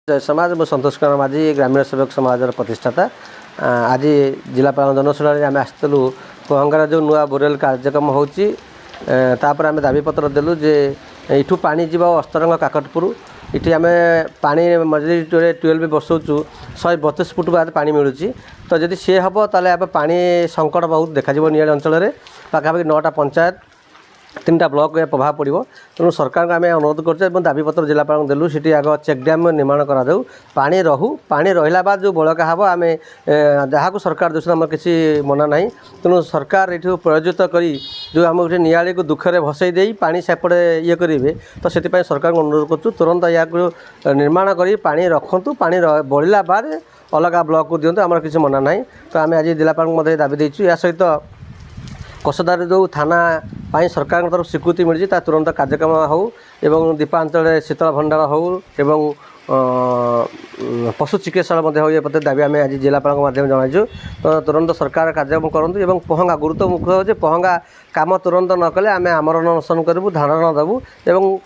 जय समाज म सन्तोष कुमार माझी ग्रामीण सेवक समाज प्रतिष्ठाता। आज जिलापाल जनशुणा आम आसलु पहंगार जो नुआ बोरेल कार्यक्रम होची तापर आम दाबीपत्र देलु जे यू पा जीव अस्तरंग काकटपुर ये आम पा मझे ट्यूबवेल भी बसौचु 132 फुट बाद पा मिलूँ। तो जदि सी हम ताले पा संकट बहुत देखा निआड़ी अंचल में पाखापाखि 9टा पंचायत 3टा ब्लॉक प्रभाव पड़ो। तेणु सरकार को आम अनुरोध कर दाबीपत्र जिलापाल देलु सी आग चेक डैम निर्माण करा पा रहू पा रहा बाद जो बड़का हम आम जहाँ को सरकार दूसरा आम किसी मना ना। तेणु सरकार ये प्रयोजित करी जो आम निआड़ी को दुखरे भसई दे पा सेपटे ये करेंगे तो से सरकार को अनुरोध करूँ तुरंत या निर्माण कर पा रखु पा बढ़ला बाद अलग ब्लॉक को दिंतु आम किसी मना ना। तो आम आज जिलापाल दाबी देचु या सहित कसदार जो थाना पाई सरकार तरफ स्वीकृति मिली तुरंत कार्यक्रम हो एवं दीपांचल शीतल भंडार हो एवं पशु चिकित्सा हो ये प्रति दाबी आम आज जिलापाल माध्यम जनाइछु। तो तुरंत सरकार कार्यक्रम करूँ एवं पहंगा गुरुत्व मुख्य हो पहंगा काम तुरंत न कले आम आमरण अनशन करूँ धारण देवु एवं